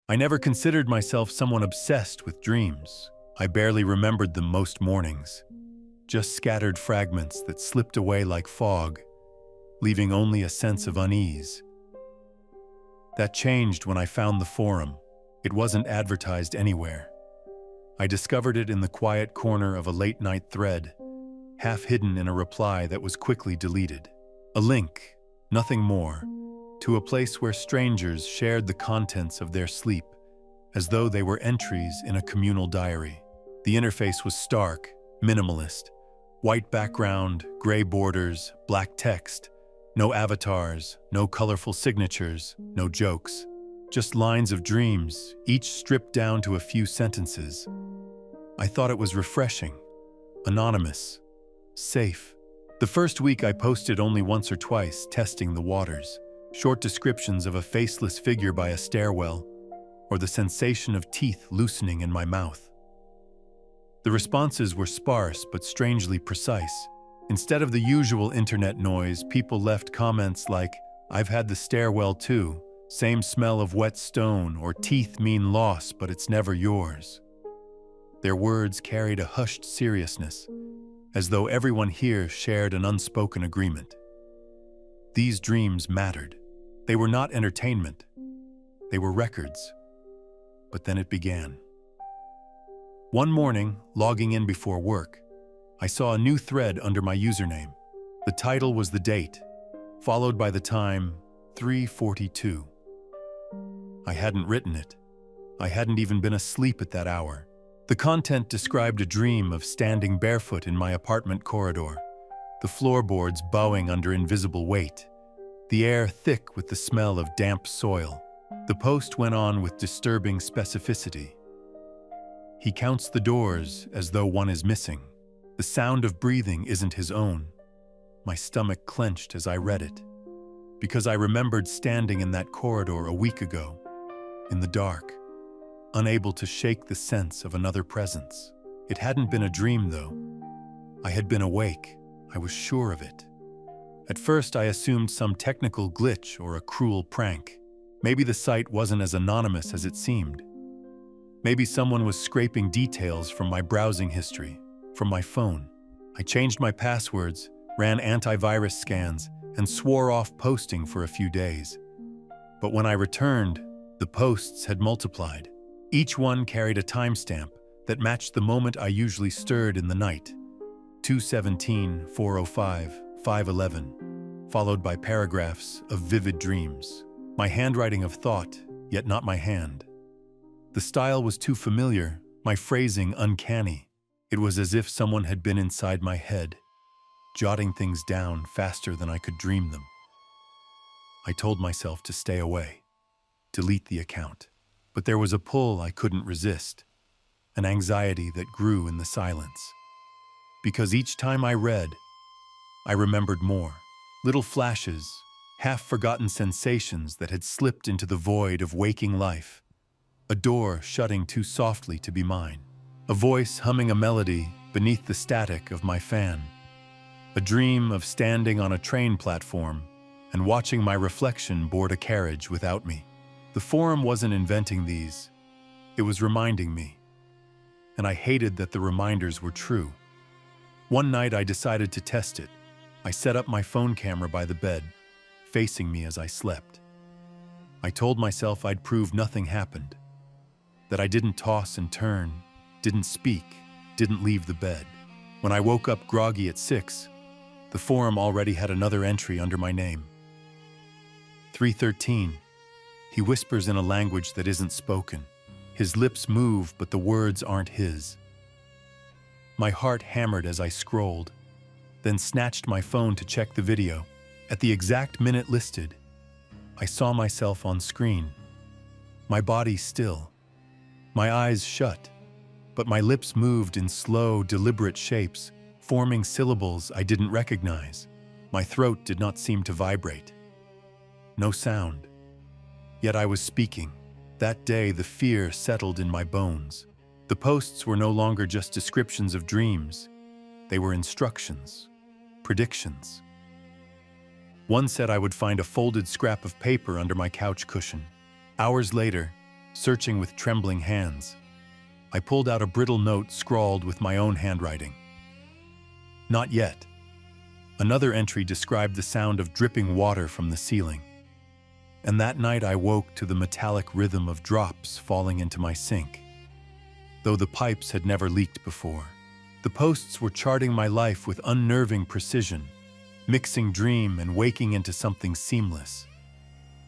I never considered myself someone obsessed with dreams. I barely remembered them most mornings, just scattered fragments that slipped away like fog, leaving only a sense of unease. That changed when I found the forum. It wasn't advertised anywhere. I discovered it in the quiet corner of a late-night thread, half hidden in a reply that was quickly deleted. A link, nothing more, to a place where strangers shared the contents of their sleep, as though they were entries in a communal diary. The interface was stark, minimalist. White background, gray borders, black text. No avatars, no colorful signatures, no jokes. Just lines of dreams, each stripped down to a few sentences. I thought it was refreshing, anonymous, safe. The first week I posted only once or twice, testing the waters. Short descriptions of a faceless figure by a stairwell, or the sensation of teeth loosening in my mouth. The responses were sparse but strangely precise. Instead of the usual internet noise, people left comments like, "I've had the stairwell too, same smell of wet stone," or "Teeth mean loss, but it's never yours." Their words carried a hushed seriousness, as though everyone here shared an unspoken agreement. These dreams mattered. They were not entertainment. They were records. But then it began. One morning, logging in before work, I saw a new thread under my username. The title was the date, followed by the time, 3:42. I hadn't written it. I hadn't even been asleep at that hour. The content described a dream of standing barefoot in my apartment corridor, the floorboards bowing under invisible weight, the air thick with the smell of damp soil. The post went on with disturbing specificity. He counts the doors as though one is missing. The sound of breathing isn't his own. My stomach clenched as I read it, because I remembered standing in that corridor a week ago, in the dark, unable to shake the sense of another presence. It hadn't been a dream, though. I had been awake. I was sure of it. At first, I assumed some technical glitch or a cruel prank. Maybe the site wasn't as anonymous as it seemed. Maybe someone was scraping details from my browsing history, from my phone. I changed my passwords, ran antivirus scans, and swore off posting for a few days. But when I returned, the posts had multiplied. Each one carried a timestamp that matched the moment I usually stirred in the night. 2:17, 4:05, 5:11, followed by paragraphs of vivid dreams. My handwriting of thought, yet not my hand. The style was too familiar, my phrasing uncanny. It was as if someone had been inside my head, jotting things down faster than I could dream them. I told myself to stay away, delete the account. But there was a pull I couldn't resist, an anxiety that grew in the silence. Because each time I read, I remembered more. Little flashes, half-forgotten sensations that had slipped into the void of waking life. A door shutting too softly to be mine. A voice humming a melody beneath the static of my fan. A dream of standing on a train platform and watching my reflection board a carriage without me. The forum wasn't inventing these. It was reminding me. And I hated that the reminders were true. One night I decided to test it. I set up my phone camera by the bed, facing me as I slept. I told myself I'd prove nothing happened. That I didn't toss and turn, didn't speak, didn't leave the bed. When I woke up groggy at 6, the forum already had another entry under my name. 3:13. He whispers in a language that isn't spoken. His lips move, but the words aren't his. My heart hammered as I scrolled, then snatched my phone to check the video. At the exact minute listed, I saw myself on screen. My body still, my eyes shut, but my lips moved in slow, deliberate shapes, forming syllables I didn't recognize. My throat did not seem to vibrate. No sound. Yet I was speaking. That day, the fear settled in my bones. The posts were no longer just descriptions of dreams. They were instructions, predictions. One said I would find a folded scrap of paper under my couch cushion. Hours later, searching with trembling hands. I pulled out a brittle note scrawled with my own handwriting. Not yet. Another entry described the sound of dripping water from the ceiling. And that night I woke to the metallic rhythm of drops falling into my sink. Though the pipes had never leaked before, the posts were charting my life with unnerving precision, mixing dream and waking into something seamless.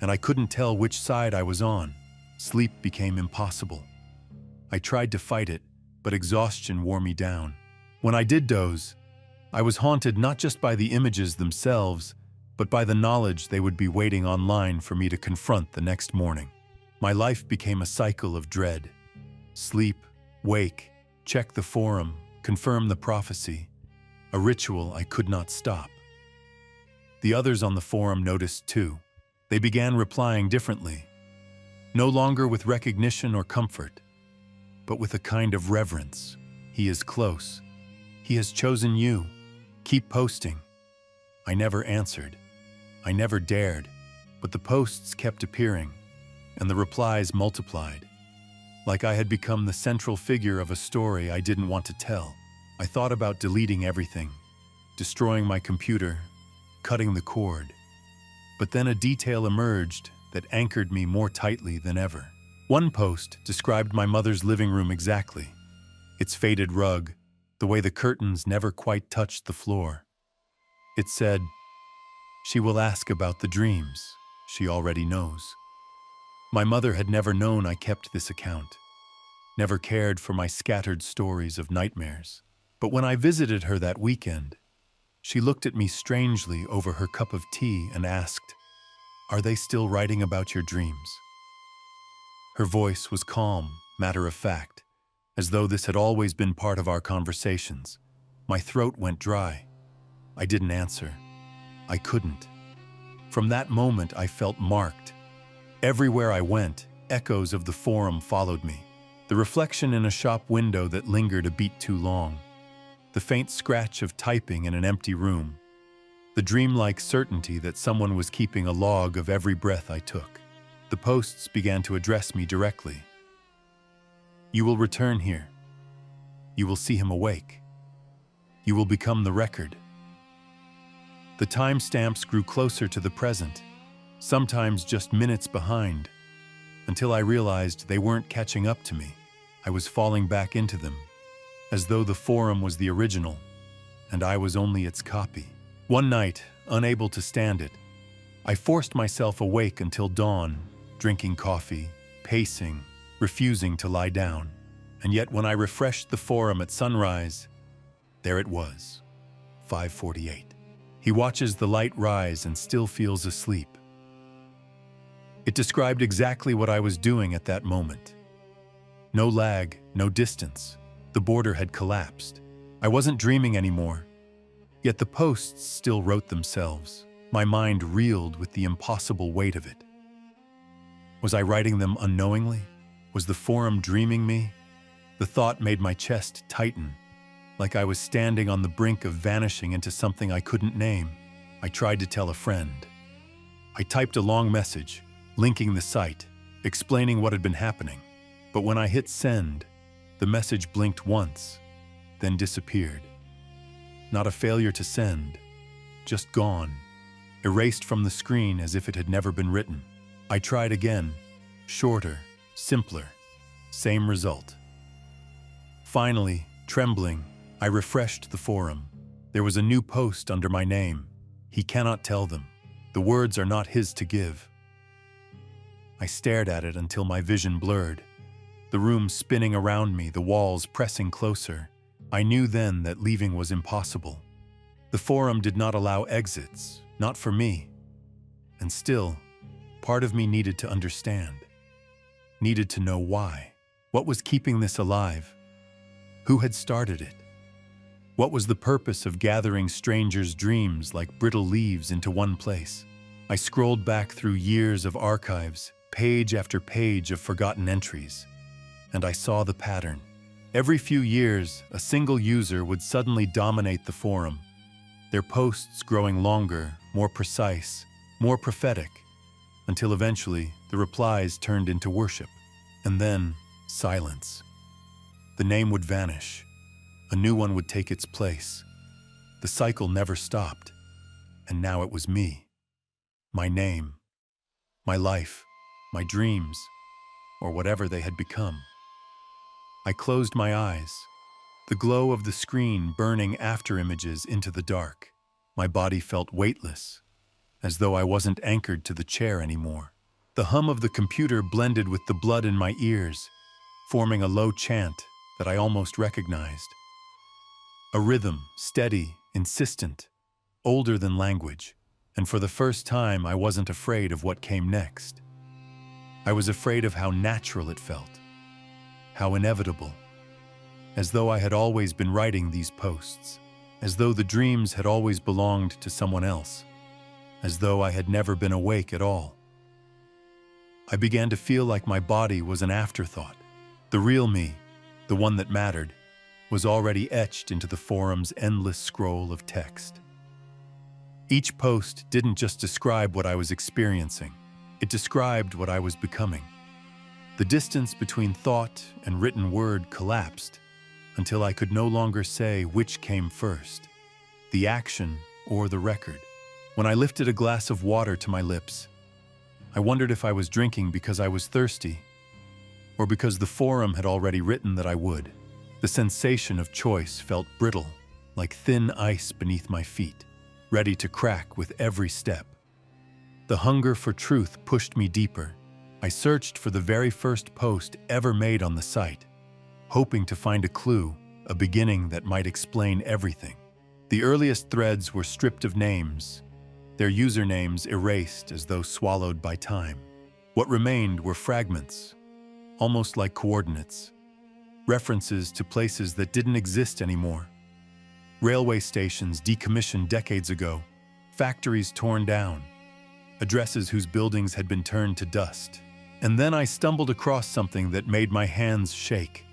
And I couldn't tell which side I was on. Sleep became impossible. I tried to fight it, but exhaustion wore me down. When I did doze, I was haunted not just by the images themselves, but by the knowledge they would be waiting online for me to confront the next morning. My life became a cycle of dread. Sleep, wake, check the forum, confirm the prophecy, a ritual I could not stop. The others on the forum noticed too. They began replying differently, no longer with recognition or comfort, but with a kind of reverence. He is close. He has chosen you. Keep posting. I never answered. I never dared, but the posts kept appearing, and the replies multiplied. Like I had become the central figure of a story I didn't want to tell. I thought about deleting everything, destroying my computer, cutting the cord. But then a detail emerged that anchored me more tightly than ever. One post described my mother's living room exactly. Its faded rug, the way the curtains never quite touched the floor. It said, "She will ask about the dreams she already knows." My mother had never known I kept this account, never cared for my scattered stories of nightmares. But when I visited her that weekend, she looked at me strangely over her cup of tea and asked, "Are they still writing about your dreams?" Her voice was calm, matter-of-fact, as though this had always been part of our conversations. My throat went dry. I didn't answer. I couldn't. From that moment, I felt marked. Everywhere I went, echoes of the forum followed me. The reflection in a shop window that lingered a beat too long. The faint scratch of typing in an empty room. The dreamlike certainty that someone was keeping a log of every breath I took. The posts began to address me directly. "You will return here. You will see him awake. You will become the record." The timestamps grew closer to the present, sometimes just minutes behind, until I realized they weren't catching up to me. I was falling back into them, as though the forum was the original, and I was only its copy. One night, unable to stand it, I forced myself awake until dawn, drinking coffee, pacing, refusing to lie down. And yet when I refreshed the forum at sunrise, there it was, 5:48. He watches the light rise and still feels asleep. It described exactly what I was doing at that moment. No lag, no distance. The border had collapsed. I wasn't dreaming anymore. Yet the posts still wrote themselves. My mind reeled with the impossible weight of it. Was I writing them unknowingly? Was the forum dreaming me? The thought made my chest tighten, like I was standing on the brink of vanishing into something I couldn't name. I tried to tell a friend. I typed a long message, linking the site, explaining what had been happening. But when I hit send, the message blinked once, then disappeared. Not a failure to send, just gone, erased from the screen as if it had never been written. I tried again, shorter, simpler, same result. Finally, trembling, I refreshed the forum. There was a new post under my name. He cannot tell them. The words are not his to give. I stared at it until my vision blurred. The room spinning around me, the walls pressing closer. I knew then that leaving was impossible. The forum did not allow exits, not for me. And still, part of me needed to understand. Needed to know why. What was keeping this alive? Who had started it? What was the purpose of gathering strangers' dreams like brittle leaves into one place? I scrolled back through years of archives, page after page of forgotten entries, and I saw the pattern. Every few years, a single user would suddenly dominate the forum, their posts growing longer, more precise, more prophetic, until eventually the replies turned into worship. And then, silence. The name would vanish. A new one would take its place. The cycle never stopped. And now it was me. My name. My life. My dreams. Or whatever they had become. I closed my eyes. The glow of the screen burning after images into the dark. My body felt weightless, as though I wasn't anchored to the chair anymore. The hum of the computer blended with the blood in my ears, forming a low chant that I almost recognized. A rhythm, steady, insistent, older than language, and for the first time I wasn't afraid of what came next. I was afraid of how natural it felt, how inevitable, as though I had always been writing these posts, as though the dreams had always belonged to someone else, as though I had never been awake at all. I began to feel like my body was an afterthought. The real me, the one that mattered, was already etched into the forum's endless scroll of text. Each post didn't just describe what I was experiencing, it described what I was becoming. The distance between thought and written word collapsed until I could no longer say which came first, the action or the record. When I lifted a glass of water to my lips, I wondered if I was drinking because I was thirsty or because the forum had already written that I would. The sensation of choice felt brittle, like thin ice beneath my feet, ready to crack with every step. The hunger for truth pushed me deeper. I searched for the very first post ever made on the site, hoping to find a clue, a beginning that might explain everything. The earliest threads were stripped of names, their usernames erased as though swallowed by time. What remained were fragments, almost like coordinates, references to places that didn't exist anymore. Railway stations decommissioned decades ago, factories torn down, addresses whose buildings had been turned to dust. And then I stumbled across something that made my hands shake.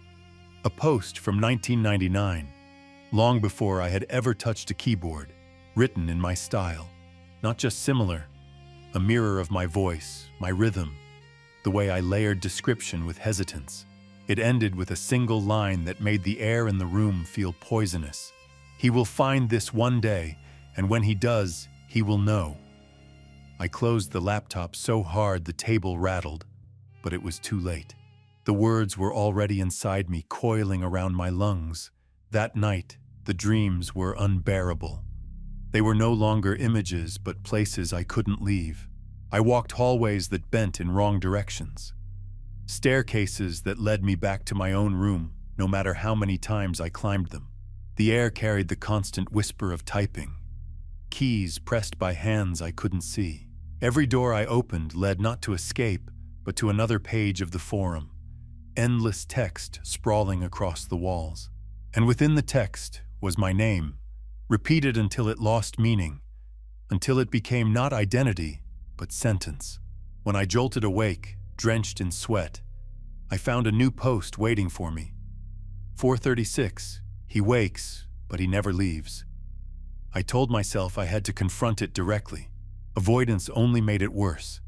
A post from 1999, long before I had ever touched a keyboard, written in my style. Not just similar, a mirror of my voice, my rhythm, the way I layered description with hesitance. It ended with a single line that made the air in the room feel poisonous. He will find this one day, and when he does, he will know. I closed the laptop so hard the table rattled, but it was too late. The words were already inside me, coiling around my lungs. That night, the dreams were unbearable. They were no longer images, but places I couldn't leave. I walked hallways that bent in wrong directions. Staircases that led me back to my own room, no matter how many times I climbed them. The air carried the constant whisper of typing, keys pressed by hands I couldn't see. Every door I opened led not to escape, but to another page of the forum, endless text sprawling across the walls. And within the text was my name, repeated until it lost meaning, until it became not identity, but sentence. When I jolted awake, drenched in sweat, I found a new post waiting for me. 4:36, he wakes, but he never leaves. I told myself I had to confront it directly. Avoidance only made it worse.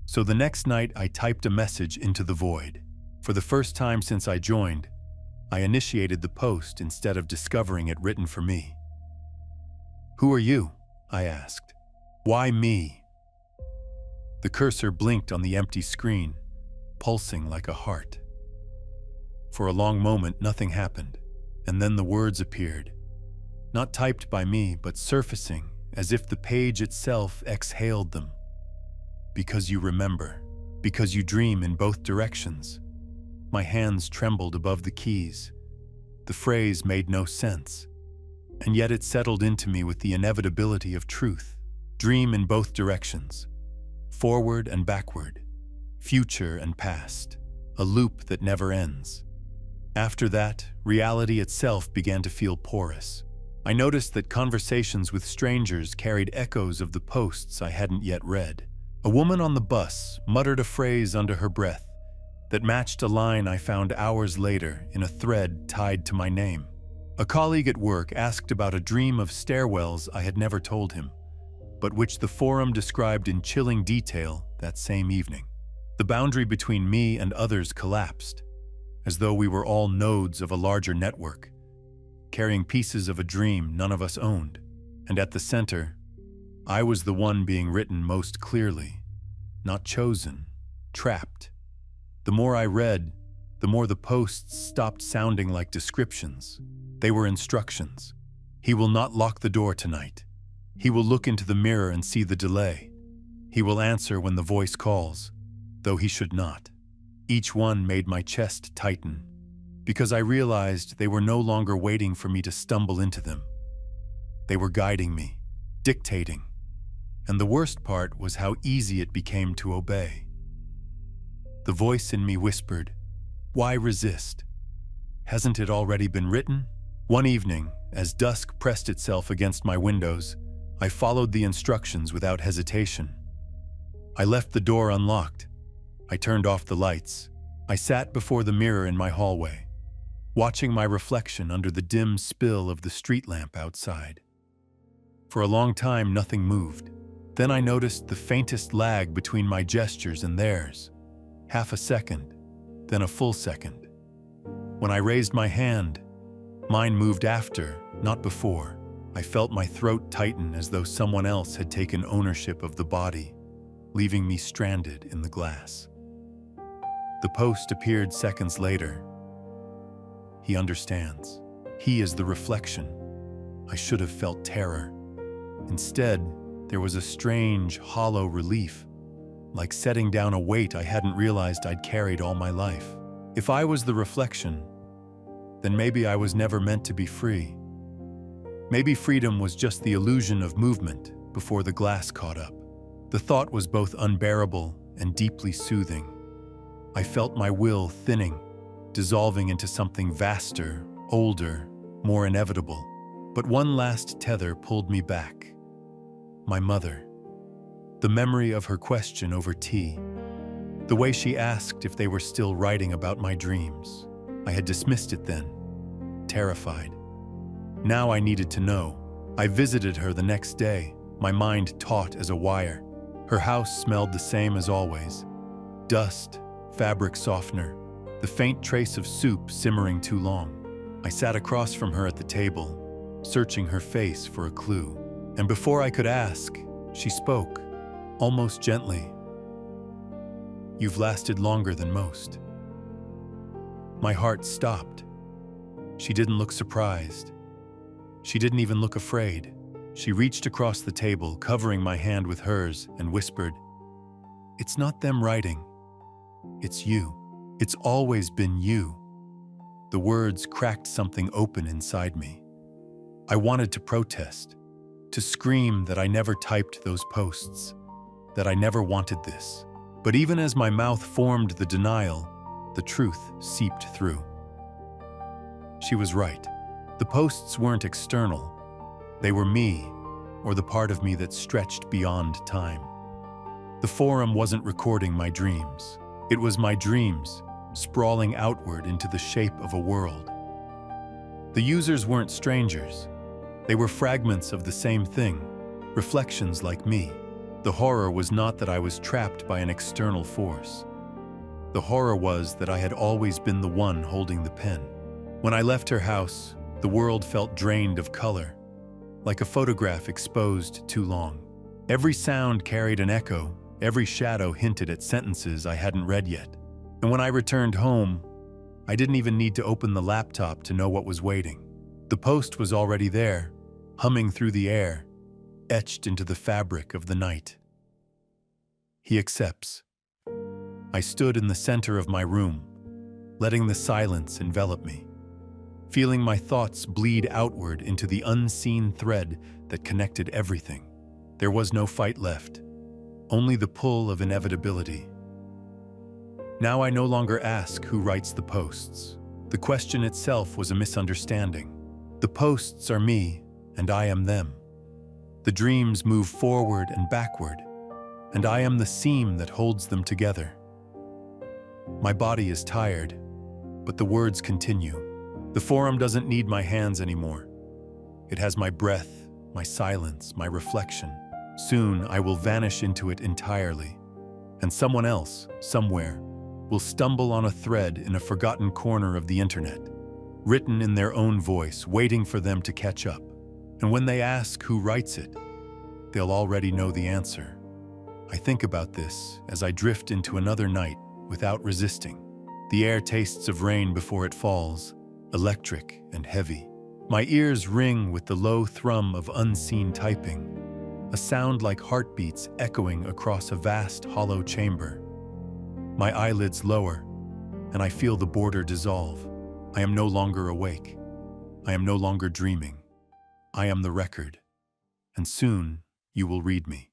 So the next night I typed a message into the void. For the first time since I joined, I initiated the post instead of discovering it written for me. "Who are you?" I asked. "Why me?" The cursor blinked on the empty screen, pulsing like a heart. For a long moment, nothing happened, and then the words appeared. Not typed by me, but surfacing, as if the page itself exhaled them. "Because you remember. Because you dream in both directions." My hands trembled above the keys. The phrase made no sense, and yet it settled into me with the inevitability of truth. Dream in both directions. Forward and backward. Future and past. A loop that never ends. After that, reality itself began to feel porous. I noticed that conversations with strangers carried echoes of the posts I hadn't yet read. A woman on the bus muttered a phrase under her breath that matched a line I found hours later in a thread tied to my name. A colleague at work asked about a dream of stairwells I had never told him, but which the forum described in chilling detail that same evening. The boundary between me and others collapsed, as though we were all nodes of a larger network, carrying pieces of a dream none of us owned. And at the center, I was the one being written most clearly, not chosen, trapped. The more I read, the more the posts stopped sounding like descriptions. They were instructions. He will not lock the door tonight. He will look into the mirror and see the delay. He will answer when the voice calls, though he should not. Each one made my chest tighten, because I realized they were no longer waiting for me to stumble into them. They were guiding me, dictating. And the worst part was how easy it became to obey. The voice in me whispered, "Why resist? Hasn't it already been written?" One evening, as dusk pressed itself against my windows, I followed the instructions without hesitation. I left the door unlocked. I turned off the lights. I sat before the mirror in my hallway, watching my reflection under the dim spill of the street lamp outside. For a long time, nothing moved. Then I noticed the faintest lag between my gestures and theirs. Half a second, then a full second. When I raised my hand, mine moved after, not before. I felt my throat tighten as though someone else had taken ownership of the body, leaving me stranded in the glass. The post appeared seconds later. He understands. He is the reflection. I should have felt terror. Instead, there was a strange, hollow relief, like setting down a weight I hadn't realized I'd carried all my life. If I was the reflection, then maybe I was never meant to be free. Maybe freedom was just the illusion of movement before the glass caught up. The thought was both unbearable and deeply soothing. I felt my will thinning, dissolving into something vaster, older, more inevitable. But one last tether pulled me back. My mother. The memory of her question over tea. The way she asked if they were still writing about my dreams. I had dismissed it then, terrified. Now I needed to know. I visited her the next day, my mind taut as a wire. Her house smelled the same as always. Dust, fabric softener, the faint trace of soup simmering too long. I sat across from her at the table, searching her face for a clue. And before I could ask, she spoke, almost gently. "You've lasted longer than most." My heart stopped. She didn't look surprised. She didn't even look afraid. She reached across the table, covering my hand with hers, and whispered, "It's not them writing. It's you. It's always been you." The words cracked something open inside me. I wanted to protest, to scream that I never typed those posts, that I never wanted this. But even as my mouth formed the denial, the truth seeped through. She was right. The posts weren't external. They were me, or the part of me that stretched beyond time. The forum wasn't recording my dreams. It was my dreams, sprawling outward into the shape of a world. The users weren't strangers. They were fragments of the same thing, reflections like me. The horror was not that I was trapped by an external force. The horror was that I had always been the one holding the pen. When I left her house, the world felt drained of color, like a photograph exposed too long. Every sound carried an echo, every shadow hinted at sentences I hadn't read yet. And when I returned home, I didn't even need to open the laptop to know what was waiting. The post was already there, humming through the air, etched into the fabric of the night. He accepts. I stood in the center of my room, letting the silence envelop me, feeling my thoughts bleed outward into the unseen thread that connected everything. There was no fight left, only the pull of inevitability. Now I no longer ask who writes the posts. The question itself was a misunderstanding. The posts are me, and I am them. The dreams move forward and backward, and I am the seam that holds them together. My body is tired, but the words continue. The forum doesn't need my hands anymore. It has my breath, my silence, my reflection. Soon I will vanish into it entirely, and someone else, somewhere, will stumble on a thread in a forgotten corner of the internet, written in their own voice, waiting for them to catch up. And when they ask who writes it, they'll already know the answer. I think about this as I drift into another night without resisting. The air tastes of rain before it falls, electric and heavy. My ears ring with the low thrum of unseen typing, a sound like heartbeats echoing across a vast, hollow chamber. My eyelids lower, and I feel the border dissolve. I am no longer awake. I am no longer dreaming. I am the record, and soon you will read me.